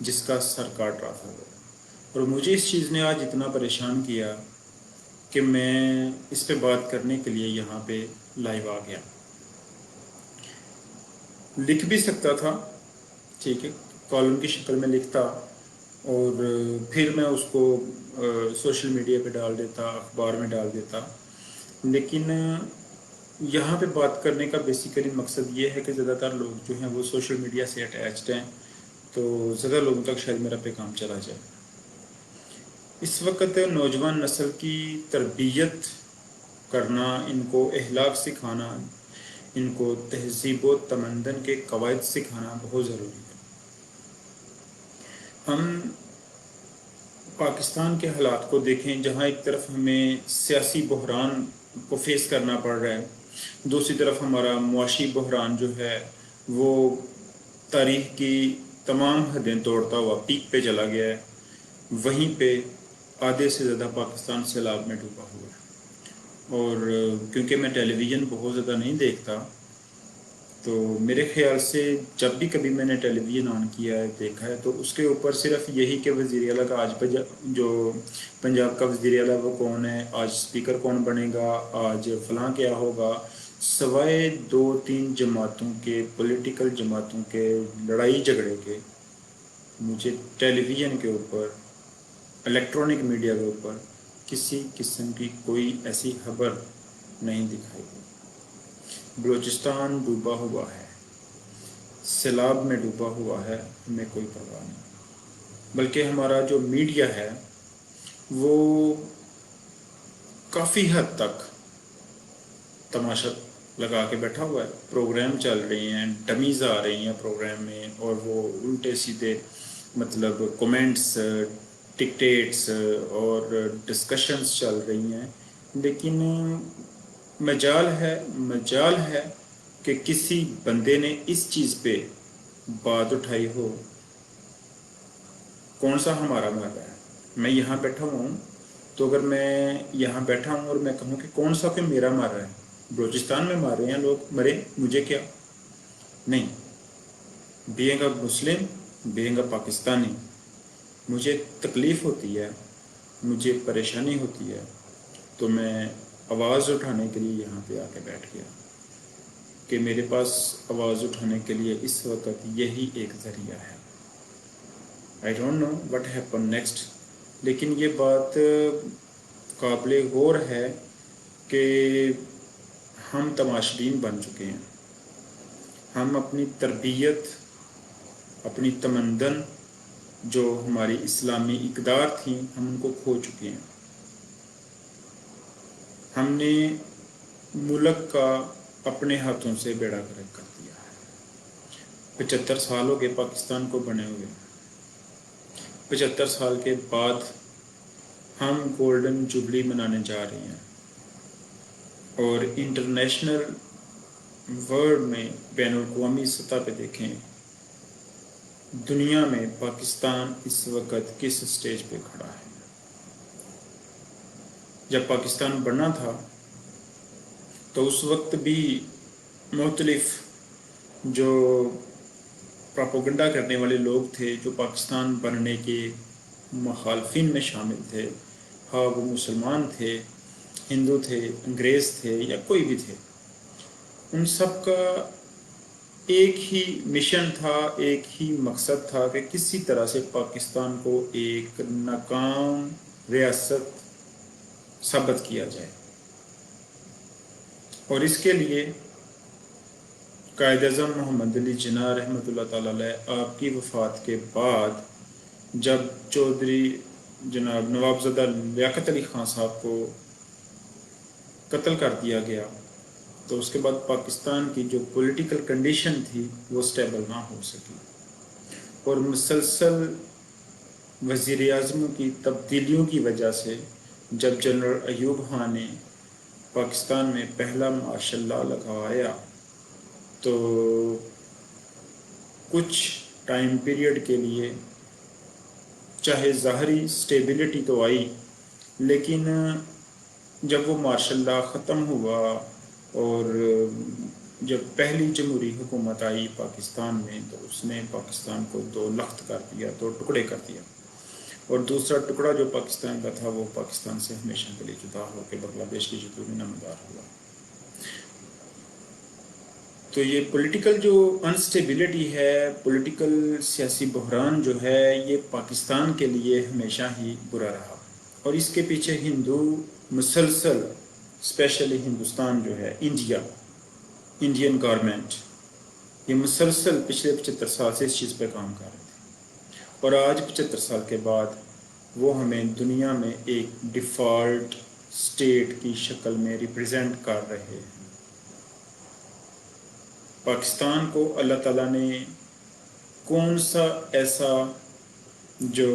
جس کا سر کاٹ رہا تھا وہ. اور مجھے اس چیز نے آج اتنا پریشان کیا کہ میں اس پہ بات کرنے کے لیے یہاں پہ لائیو آ گیا. لکھ بھی سکتا تھا، ٹھیک ہے، کالم کی شکل میں لکھتا اور پھر میں اس کو سوشل میڈیا پہ ڈال دیتا، اخبار میں ڈال دیتا. لیکن یہاں پہ بات کرنے کا بیسیکلی مقصد یہ ہے کہ زیادہ تر لوگ جو ہیں وہ سوشل میڈیا سے اٹیچڈ ہیں، تو زیادہ لوگوں تک شاید میرا پیغام چلا جائے. اس وقت نوجوان نسل کی تربیت کرنا، ان کو اخلاق سکھانا، ان کو تہذیب و تمدن کے قواعد سکھانا بہت ضروری ہے. ہم پاکستان کے حالات کو دیکھیں، جہاں ایک طرف ہمیں سیاسی بحران کو فیس کرنا پڑ رہا ہے، دوسری طرف ہمارا معاشی بحران جو ہے وہ تاریخ کی تمام حدیں توڑتا ہوا پیک پہ چلا گیا ہے. وہیں پہ آدھے سے زیادہ پاکستان سیلاب میں ڈوبا ہوا ہے. اور کیونکہ میں ٹیلی ویژن بہت زیادہ نہیں دیکھتا، تو میرے خیال سے جب بھی کبھی میں نے ٹیلی ویژن آن کیا ہے، دیکھا ہے، تو اس کے اوپر صرف یہی کہ وزیر اعلیٰ کا آج جو پنجاب کا وزیر اعلیٰ وہ کون ہے، آج اسپیکر کون بنے گا، آج فلاں کیا ہوگا، سوائے 2-3 جماعتوں کے، پولیٹیکل جماعتوں کے لڑائی جھگڑے کے، مجھے ٹیلی ویژن کے اوپر، الیکٹرانک میڈیا کے اوپر کسی قسم کی کوئی ایسی خبر نہیں دکھائی دی. بلوچستان ڈوبا ہوا ہے، سیلاب میں ڈوبا ہوا ہے، ہمیں کوئی پرواہ نہیں. بلکہ ہمارا جو میڈیا ہے وہ کافی حد تک تماشا لگا کے بیٹھا ہوا ہے. پروگرام چل رہے ہیں، ڈمیز آ رہی ہیں پروگرام میں، اور وہ الٹے سیدھے مطلب کومنٹس، ڈکٹیٹس اور ڈسکشنز چل رہی ہیں. لیکن مجال ہے کہ کسی بندے نے اس چیز پہ بات اٹھائی ہو. کون سا ہمارا مر ہے؟ میں یہاں بیٹھا ہوں، تو اگر میں یہاں بیٹھا ہوں اور میں کہوں کہ کون سا کہ میرا مر رہا ہے، بلوچستان میں مار رہے ہیں لوگ، مرے، مجھے کیا؟ نہیں. Being a Muslim, being a Pakistani, مجھے تکلیف ہوتی ہے، مجھے پریشانی ہوتی ہے، تو میں آواز اٹھانے کے لیے یہاں پہ آ کے بیٹھ گیا کہ میرے پاس آواز اٹھانے کے لیے اس وقت یہی ایک ذریعہ ہے. I don't know what happened next. لیکن یہ بات قابل غور ہے کہ ہم تماشبین بن چکے ہیں. ہم اپنی تربیت، اپنی تمدن، جو ہماری اسلامی اقدار تھیں، ہم ان کو کھو چکے ہیں. ہم نے ملک کا اپنے ہاتھوں سے بیڑا غرق کر دیا ہے. 75 سال ہو گئے پاکستان کو بنے ہوئے. 75 سال کے بعد ہم گولڈن جوبلی منانے جا رہے ہیں، اور انٹرنیشنل ورلڈ میں، بین الاقوامی سطح پہ دیکھیں، دنیا میں پاکستان اس وقت کس سٹیج پہ کھڑا ہے. جب پاکستان بنا تھا تو اس وقت بھی مختلف جو پراپوگنڈا کرنے والے لوگ تھے، جو پاکستان بننے کے مخالفین میں شامل تھے، ہاں وہ مسلمان تھے، ہندو تھے، انگریز تھے، یا کوئی بھی تھے، ان سب کا ایک ہی مشن تھا، ایک ہی مقصد تھا کہ کسی طرح سے پاکستان کو ایک ناکام ریاست ثابت کیا جائے. اور اس کے لیے قائد اعظم محمد علی جناح رحمۃ اللہ تعالی علیہ آپ کی وفات کے بعد، جب چودھری جناب نوابزدہ لیاقت علی خان صاحب کو قتل کر دیا گیا، تو اس کے بعد پاکستان کی جو پولیٹیکل کنڈیشن تھی وہ سٹیبل نہ ہو سکی، اور مسلسل وزیر اعظموں کی تبدیلیوں کی وجہ سے جب جنرل ایوب خان نے پاکستان میں پہلا مارشل لا لگایا، تو کچھ ٹائم پیریڈ کے لیے چاہے ظاہری سٹیبلٹی تو آئی، لیکن جب وہ مارشل لا ختم ہوا اور جب پہلی جمہوری حکومت آئی پاکستان میں تو اس نے پاکستان کو 2 لخت کر دیا، 2 ٹکڑے کر دیا، اور دوسرا ٹکڑا جو پاکستان کا تھا وہ پاکستان سے ہمیشہ کے لیے جدا ہو کے بنگلہ دیش کی جدوی نمودار ہوا۔ تو یہ پولیٹیکل جو انسٹیبلٹی ہے، پولیٹیکل سیاسی بحران جو ہے، یہ پاکستان کے لیے ہمیشہ ہی برا رہا، اور اس کے پیچھے ہندو مسلسل، اسپیشلی ہندوستان جو ہے، انڈین گورنمنٹ، یہ مسلسل پچھلے 75 سال سے اس چیز پہ کام کر رہے تھے، اور آج 75 سال کے بعد وہ ہمیں دنیا میں ایک ڈیفالٹ اسٹیٹ کی شکل میں ریپرزینٹ کر رہے ہیں۔ پاکستان کو اللہ تعالیٰ نے کون سا ایسا جو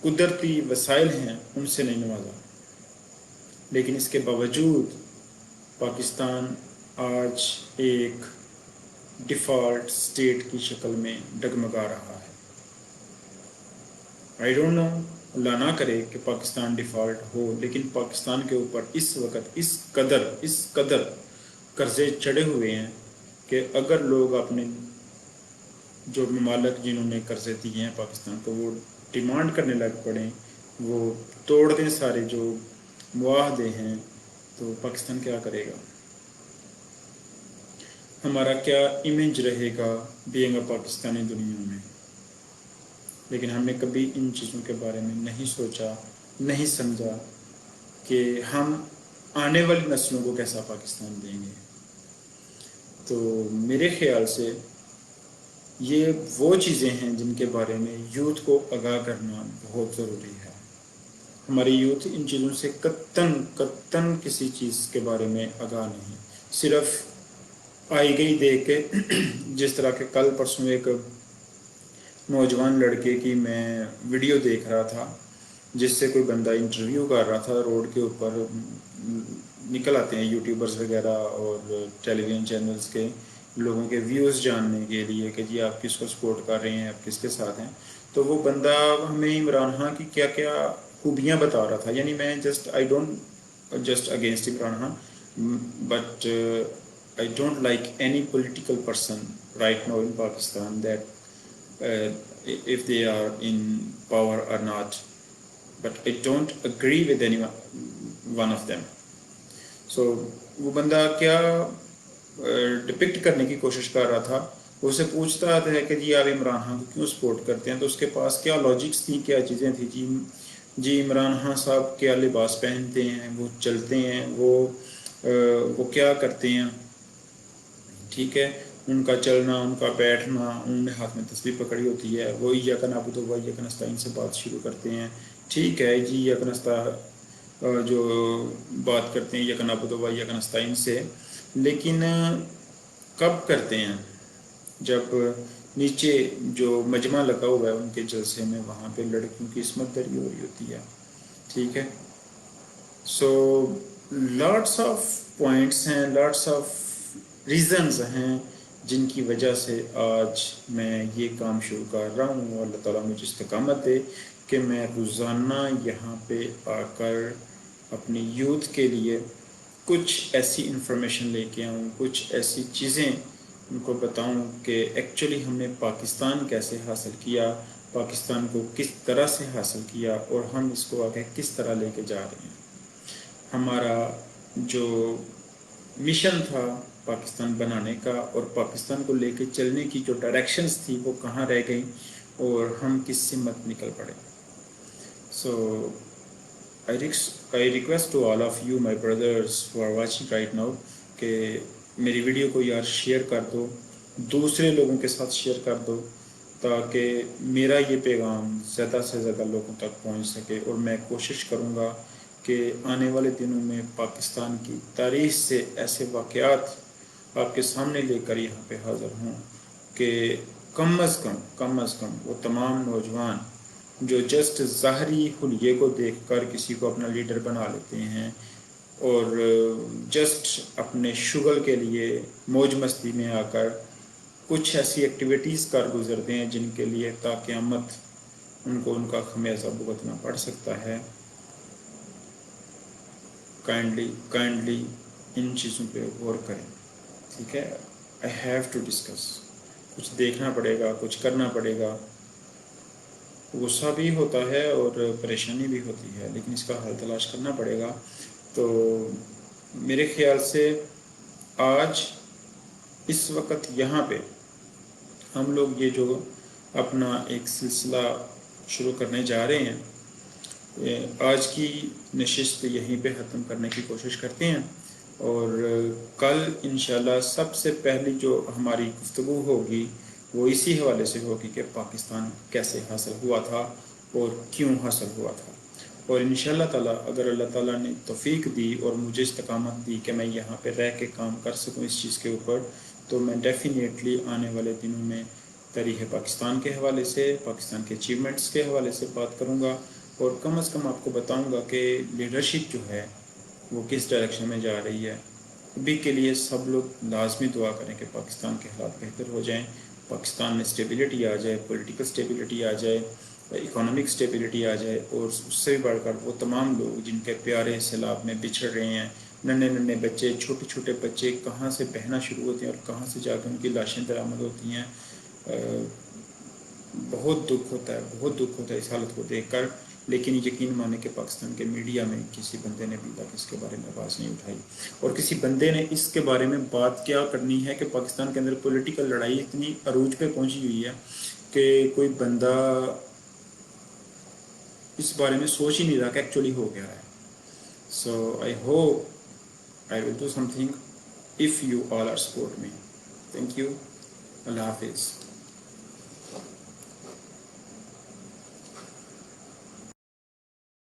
قدرتی وسائل ہیں ان سے نہیں نوازا، لیکن اس کے باوجود پاکستان آج ایک ڈیفالٹ اسٹیٹ کی شکل میں ڈگمگا رہا ہے۔ آئی ڈونٹ نو، اللہ نہ کرے کہ پاکستان ڈیفالٹ ہو، لیکن پاکستان کے اوپر اس وقت اس قدر قرضے چڑھے ہوئے ہیں کہ اگر لوگ اپنے جو ممالک جنہوں نے قرضے دیے ہیں پاکستان کو، وہ ڈیمانڈ کرنے لگ پڑیں، وہ توڑ دیں سارے جو معاہدے ہیں، تو پاکستان کیا کرے گا؟ ہمارا کیا امیج رہے گا بینگ اے پاکستانی دنیا میں؟ لیکن ہم نے کبھی ان چیزوں کے بارے میں نہیں سوچا، نہیں سمجھا کہ ہم آنے والی نسلوں کو کیسا پاکستان دیں گے۔ تو میرے خیال سے یہ وہ چیزیں ہیں جن کے بارے میں یوتھ کو آگاہ کرنا بہت ضروری ہے۔ ہماری یوتھ ان چیزوں سے قطعاً کسی چیز کے بارے میں آگاہ نہیں، صرف آئی گئی دیکھ کے جس طرح کہ کل پرسوں ایک نوجوان لڑکے کی میں ویڈیو دیکھ رہا تھا، جس سے کوئی بندہ انٹرویو کر رہا تھا، روڈ کے اوپر نکل آتے ہیں یوٹیوبرز وغیرہ اور ٹیلی ویژن چینلز کے لوگوں کے ویوز جاننے کے لیے کہ جی آپ کس کو سپورٹ کر رہے ہیں، آپ کس کے ساتھ ہیں۔ تو وہ بندہ ہمیں عمران خان کی کیا کیا خوبیاں بتا رہا تھا، یعنی میں I don't just against Imran Khan, but I don't like any political person right now in Pakistan that if they are in power or not, but I don't agree with one of them. So وہ بندہ کیا depict کرنے کی کوشش کر رہا تھا، وہ اسے پوچھتا ہے کہ جی آپ عمران خان کو کیوں سپورٹ کرتے ہیں، تو اس کے پاس کیا لاجکس تھیں، کیا چیزیں تھیں، جی عمران خان صاحب کیا لباس پہنتے ہیں، وہ چلتے ہیں، وہ کیا کرتے ہیں، ٹھیک ہے، ان کا چلنا، ان کا بیٹھنا، انہوں نے ہاتھ میں تسبیح پکڑی ہوتی ہے، وہ ایاک نعبد و ایاک نستعین سے بات شروع کرتے ہیں، ٹھیک ہے جی، ایاک نستعین جو بات کرتے ہیں ایاک نعبد و ایاک نستعین سے، لیکن کب کرتے ہیں؟ جب نیچے جو مجمع لگا ہوا ہے ان کے جلسے میں، وہاں پہ لڑکیوں کی عصمت دری ہو رہی ہوتی ہے، ٹھیک ہے۔ سو لاٹس آف پوائنٹس ہیں، لاٹس آف ریزنز ہیں جن کی وجہ سے آج میں یہ کام شروع کر رہا ہوں، اور اللہ تعالیٰ مجھے استقامت دے کہ میں روزانہ یہاں پہ آ کر اپنی یوتھ کے لیے کچھ ایسی انفارمیشن لے کے آؤں، کچھ ایسی چیزیں ان کو بتاؤں کہ ایکچولی ہم نے پاکستان کیسے حاصل کیا، پاکستان کو کس طرح سے حاصل کیا، اور ہم اس کو آگے کس طرح لے کے جا رہے ہیں۔ ہمارا جو مشن تھا پاکستان بنانے کا اور پاکستان کو لے کے چلنے کی جو ڈائریکشنز تھی وہ کہاں رہ گئیں، اور ہم کس سمت نکل پڑے۔ سو I request to all of you my brothers who are watching right now کہ میری ویڈیو کو یار شیئر کر دو، دوسرے لوگوں کے ساتھ شیئر کر دو، تاکہ میرا یہ پیغام زیادہ سے زیادہ لوگوں تک پہنچ سکے، اور میں کوشش کروں گا کہ آنے والے دنوں میں پاکستان کی تاریخ سے ایسے واقعات آپ کے سامنے لے کر یہاں پہ حاضر ہوں کہ کم از کم وہ تمام نوجوان جو جسٹ ظاہری حلیے کو دیکھ کر کسی کو اپنا لیڈر بنا لیتے ہیں، اور جسٹ اپنے شغل کے لیے موج مستی میں آ کر کچھ ایسی ایکٹیویٹیز کر گزرتے ہیں جن کے لیے تا قیامت ان کو ان کا خمیازہ بھگتنا پڑ سکتا ہے۔ کائنڈلی ان چیزوں پہ غور کریں. ٹھیک ہے, آئی ہیو ٹو ڈسکس. کچھ دیکھنا پڑے گا, کچھ کرنا پڑے گا. غصہ بھی ہوتا ہے اور پریشانی بھی ہوتی ہے, لیکن اس کا حل تلاش کرنا پڑے گا. تو میرے خیال سے آج اس وقت یہاں پہ ہم لوگ یہ جو اپنا ایک سلسلہ شروع کرنے جا رہے ہیں, آج کی نشست یہیں پہ ختم کرنے کی کوشش کرتے ہیں. اور کل انشاءاللہ سب سے پہلی جو ہماری گفتگو ہوگی وہ اسی حوالے سے ہوگی کہ پاکستان کیسے حاصل ہوا تھا اور کیوں حاصل ہوا تھا. اور انشاءاللہ تعالیٰ اگر اللہ تعالیٰ نے توفیق دی اور مجھے استقامت دی کہ میں یہاں پہ رہ کے کام کر سکوں اس چیز کے اوپر, تو میں ڈیفینیٹلی آنے والے دنوں میں تاریخ پاکستان کے حوالے سے, پاکستان کے اچیومنٹس کے حوالے سے بات کروں گا. اور کم از کم آپ کو بتاؤں گا کہ لیڈرشپ جو ہے وہ کس ڈائریکشن میں جا رہی ہے. ابھی کے لیے سب لوگ لازمی دعا کریں کہ پاکستان کے حالات بہتر ہو جائیں, پاکستان میں اسٹیبلٹی آ جائے, پولیٹیکل اسٹیبلٹی آ جائے, اکنامک اسٹیبلٹی آ جائے. اور اس سے بھی بڑھ کر وہ تمام لوگ جن کے پیارے سیلاب میں بچھڑ رہے ہیں, ننھے بچے, چھوٹے چھوٹے بچے کہاں سے بہنا شروع ہوتے ہیں اور کہاں سے جا کے ان کی لاشیں درآمد ہوتی ہیں. بہت دکھ ہوتا ہے, بہت دکھ ہوتا ہے اس حالت کو دیکھ کر. لیکن یقین مانے کہ پاکستان کے میڈیا میں کسی بندے نے ابھی تک اس کے بارے میں آواز نہیں اٹھائی. اور کسی بندے نے اس کے بارے میں بات کیا کرنی ہے کہ پاکستان کے اندر پولیٹیکل لڑائی اتنی عروج پہ پہنچی ہوئی ہے کہ کوئی بندہ اس بارے میں سوچ ہی نہیں رہا کہ ایکچولی ہو گیا ہے. So I hope I will do something if you all are support me. Thank you. اللہ حافظ.